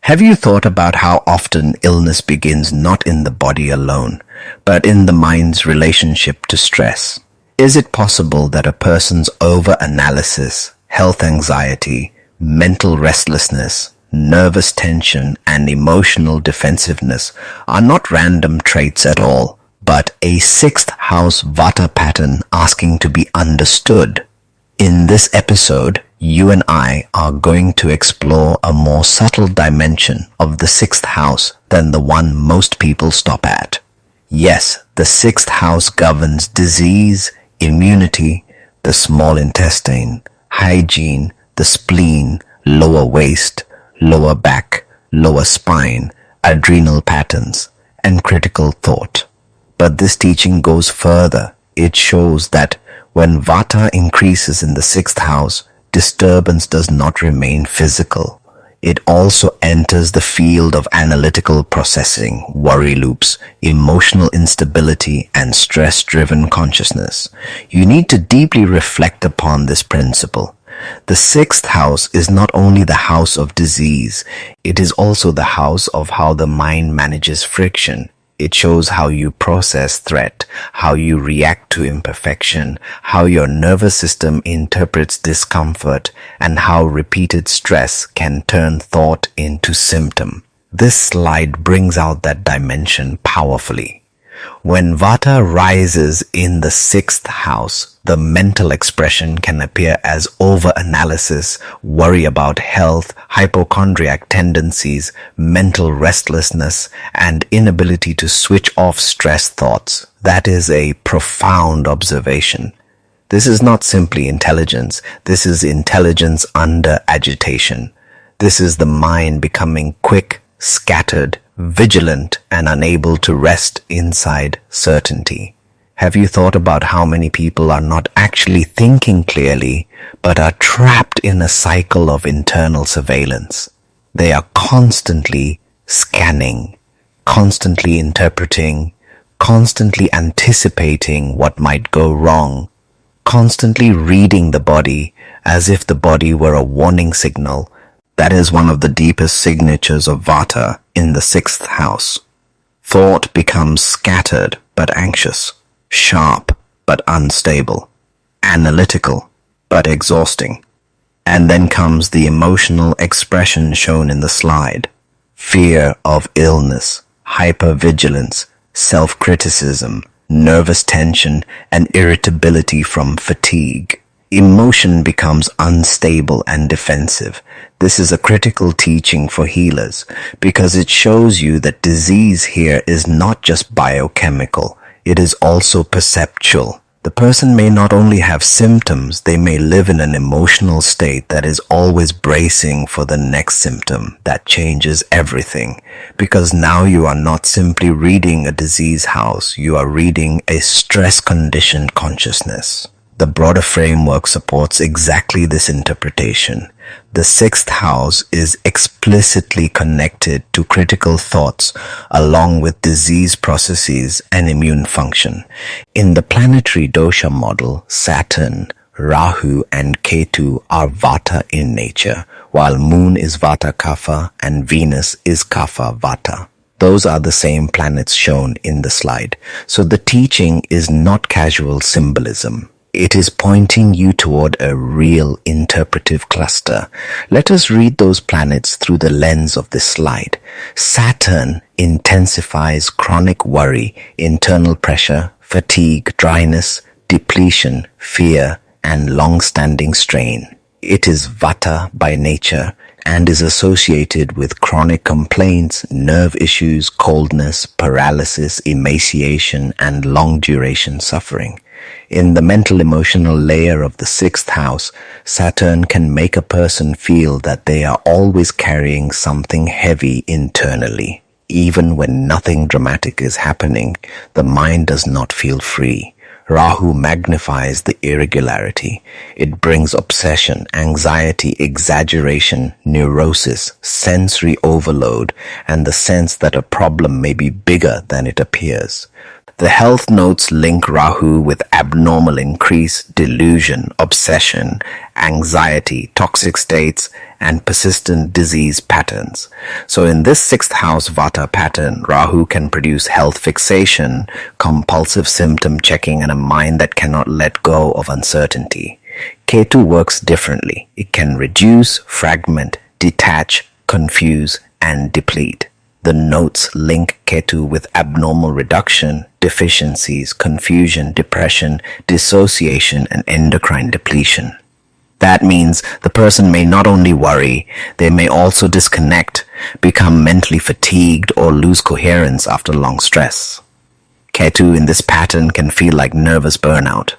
Have you thought about how often illness begins not in the body alone, but in the mind's relationship to stress? Is it possible that a person's overanalysis, health anxiety, mental restlessness, nervous tension, and emotional defensiveness are not random traits at all, but a sixth house Vata pattern asking to be understood? In this episode, you and I are going to explore a more subtle dimension of the sixth house than the one most people stop at. Yes, the sixth house governs disease, immunity, the small intestine, hygiene, the spleen, lower waist, lower back, lower spine, adrenal patterns, and critical thought. But this teaching goes further. It shows that when Vata increases in the sixth house, disturbance does not remain physical. It also enters the field of analytical processing, worry loops, emotional instability, and stress-driven consciousness. You need to deeply reflect upon this principle. The sixth house is not only the house of disease, it is also the house of how the mind manages friction. It shows how you process threat, how you react to imperfection, how your nervous system interprets discomfort, and how repeated stress can turn thought into symptom. This slide brings out that dimension powerfully. When Vata rises in the sixth house, the mental expression can appear as overanalysis, worry about health, hypochondriac tendencies, mental restlessness, and inability to switch off stress thoughts. That is a profound observation. This is not simply intelligence. This is intelligence under agitation. This is the mind becoming quick, scattered, vigilant, and unable to rest inside certainty. Have you thought about how many people are not actually thinking clearly, but are trapped in a cycle of internal surveillance? They are constantly scanning, constantly interpreting, constantly anticipating what might go wrong, constantly reading the body as if the body were a warning signal. That is one of the deepest signatures of Vata in the sixth house. Thought becomes scattered but anxious, sharp but unstable, analytical but exhausting. And then comes the emotional expression shown in the slide. Fear of illness, hypervigilance, self-criticism, nervous tension, and irritability from fatigue. Emotion becomes unstable and defensive. This is a critical teaching for healers because it shows you that disease here is not just biochemical, it is also perceptual. The person may not only have symptoms, they may live in an emotional state that is always bracing for the next symptom that changes everything. Because now you are not simply reading a disease house, you are reading a stress-conditioned consciousness. The broader framework supports exactly this interpretation. The sixth house is explicitly connected to critical thoughts along with disease processes and immune function. In the planetary dosha model, Saturn, Rahu, and Ketu are Vata in nature, while Moon is Vata Kapha and Venus is Kapha Vata. Those are the same planets shown in the slide. So the teaching is not casual symbolism. It is pointing you toward a real interpretive cluster. Let us read those planets through the lens of this slide. Saturn intensifies chronic worry, internal pressure, fatigue, dryness, depletion, fear, and long-standing strain. It is Vata by nature and is associated with chronic complaints, nerve issues, coldness, paralysis, emaciation, and long-duration suffering. In the mental-emotional layer of the sixth house, Saturn can make a person feel that they are always carrying something heavy internally. Even when nothing dramatic is happening, the mind does not feel free. Rahu magnifies the irregularity. It brings obsession, anxiety, exaggeration, neurosis, sensory overload, and the sense that a problem may be bigger than it appears. The health notes link Rahu with abnormal increase, delusion, obsession, anxiety, toxic states, and persistent disease patterns. So in this sixth house Vata pattern, Rahu can produce health fixation, compulsive symptom checking, and a mind that cannot let go of uncertainty. Ketu works differently. It can reduce, fragment, detach, confuse, and deplete. The notes link Ketu with abnormal reduction, deficiencies, confusion, depression, dissociation, and endocrine depletion. That means the person may not only worry, they may also disconnect, become mentally fatigued, or lose coherence after long stress. Ketu in this pattern can feel like nervous burnout.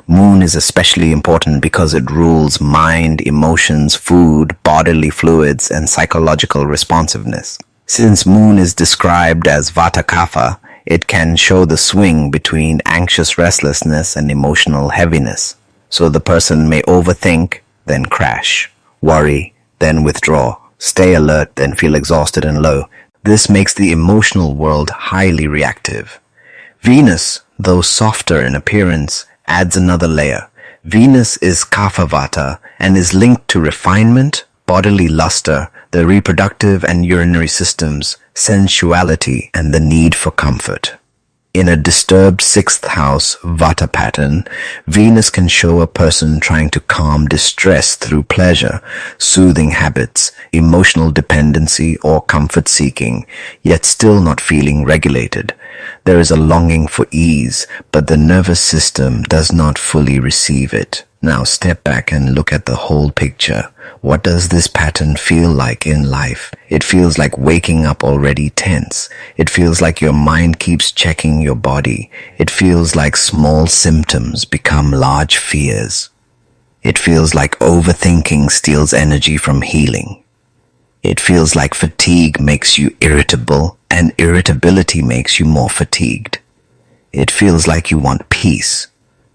Moon is especially important because it rules mind, emotions, food, bodily fluids, and psychological responsiveness. Since Moon is described as Vata Kapha, it can show the swing between anxious restlessness and emotional heaviness. So the person may overthink, then crash, worry, then withdraw, stay alert, then feel exhausted and low. This makes the emotional world highly reactive. Venus, though softer in appearance, adds another layer. Venus is Kapha Vata and is linked to refinement, bodily luster, the reproductive and urinary systems, sensuality, and the need for comfort. In a disturbed sixth house Vata pattern, Venus can show a person trying to calm distress through pleasure, soothing habits, emotional dependency, or comfort seeking, yet still not feeling regulated. There is a longing for ease, but the nervous system does not fully receive it. Now step back and look at the whole picture. What does this pattern feel like in life? It feels like waking up already tense. It feels like your mind keeps checking your body. It feels like small symptoms become large fears. It feels like overthinking steals energy from healing. It feels like fatigue makes you irritable, and irritability makes you more fatigued. It feels like you want peace,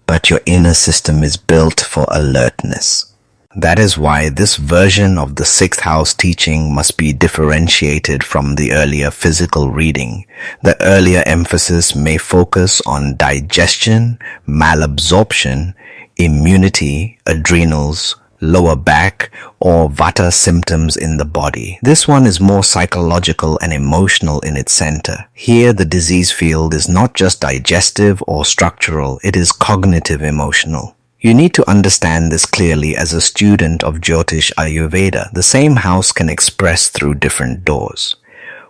but your inner system is built for alertness. That is why this version of the sixth house teaching must be differentiated from the earlier physical reading. The earlier emphasis may focus on digestion, malabsorption, immunity, adrenals, lower back, or Vata symptoms in the body. This one is more psychological and emotional in its center. Here, the disease field is not just digestive or structural, it is cognitive emotional. You need to understand this clearly as a student of Jyotish Ayurveda. The same house can express through different doors.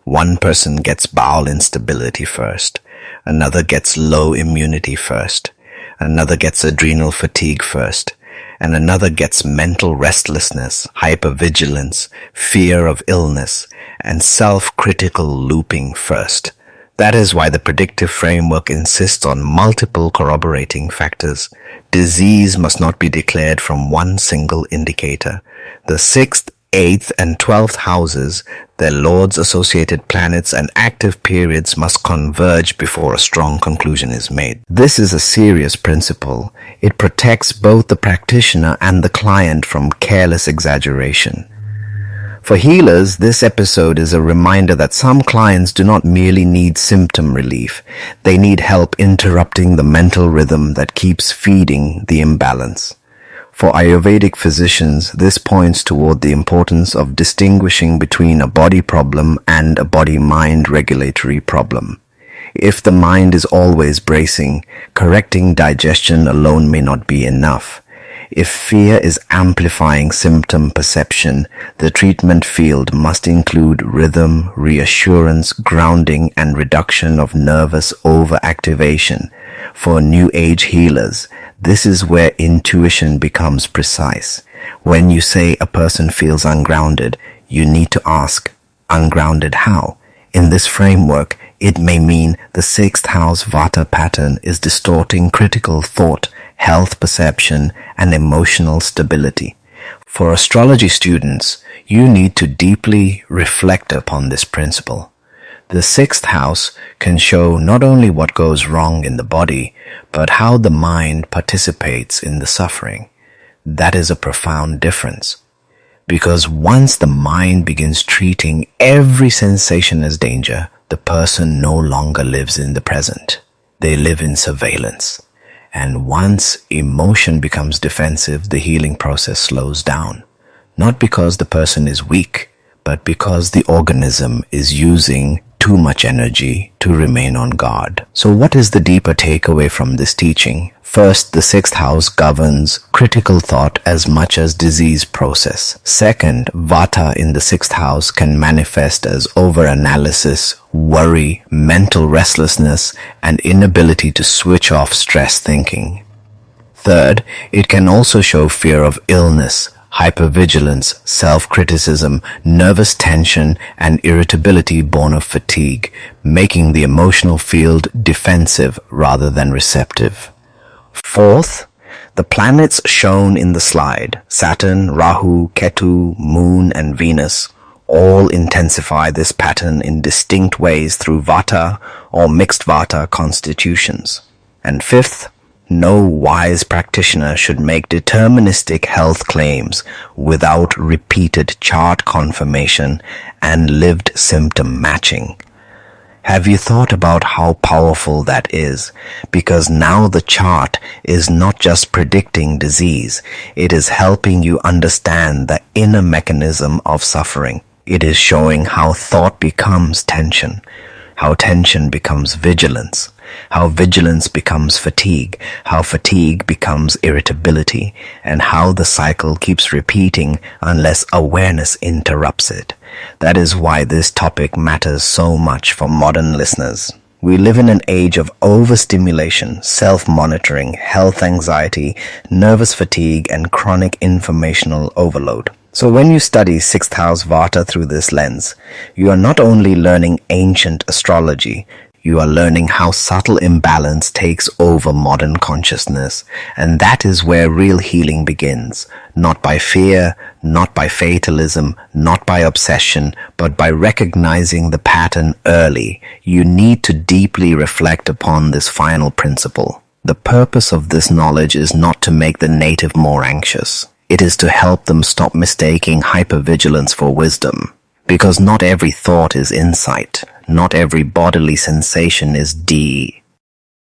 One person gets bowel instability first, another gets low immunity first, another gets adrenal fatigue first, and another gets mental restlessness, hypervigilance, fear of illness, and self-critical looping first. That is why the predictive framework insists on multiple corroborating factors. Disease must not be declared from one single indicator. The 6th, 8th, and 12th houses, their lords, associated planets, and active periods must converge before a strong conclusion is made. This is a serious principle. It protects both the practitioner and the client from careless exaggeration. For healers, this episode is a reminder that some clients do not merely need symptom relief. They need help interrupting the mental rhythm that keeps feeding the imbalance. For Ayurvedic physicians, this points toward the importance of distinguishing between a body problem and a body-mind regulatory problem. If the mind is always bracing, correcting digestion alone may not be enough. If fear is amplifying symptom perception, the treatment field must include rhythm, reassurance, grounding, and reduction of nervous overactivation. For New Age healers, this is where intuition becomes precise. When you say a person feels ungrounded, you need to ask, ungrounded how? In this framework, it may mean the 6th house Vata pattern is distorting critical thought, health perception, and emotional stability. For astrology students, you need to deeply reflect upon this principle. The 6th house can show not only what goes wrong in the body, but how the mind participates in the suffering. That is a profound difference. Because once the mind begins treating every sensation as danger, the person no longer lives in the present. They live in surveillance. And once emotion becomes defensive, the healing process slows down. Not because the person is weak, but because the organism is using too much energy to remain on guard. So what is the deeper takeaway from this teaching? First, the sixth house governs critical thought as much as disease process. Second, Vata in the sixth house can manifest as overanalysis, worry, mental restlessness, and inability to switch off stress thinking. Third, it can also show fear of illness, hypervigilance, self-criticism, nervous tension, and irritability born of fatigue, making the emotional field defensive rather than receptive. Fourth, the planets shown in the slide, Saturn, Rahu, Ketu, Moon, and Venus, all intensify this pattern in distinct ways through Vata or mixed Vata constitutions. And fifth, no wise practitioner should make deterministic health claims without repeated chart confirmation and lived symptom matching. Have you thought about how powerful that is? Because now the chart is not just predicting disease, it is helping you understand the inner mechanism of suffering. It is showing how thought becomes tension, how tension becomes vigilance, how vigilance becomes fatigue, how fatigue becomes irritability, and how the cycle keeps repeating unless awareness interrupts it. That is why this topic matters so much for modern listeners. We live in an age of overstimulation, self-monitoring, health anxiety, nervous fatigue, and chronic informational overload. So when you study sixth house Vata through this lens, you are not only learning ancient astrology, you are learning how subtle imbalance takes over modern consciousness, and that is where real healing begins. Not by fear, not by fatalism, not by obsession, but by recognizing the pattern early. You need to deeply reflect upon this final principle. The purpose of this knowledge is not to make the native more anxious. It is to help them stop mistaking hypervigilance for wisdom. Because not every thought is insight. Not every bodily sensation is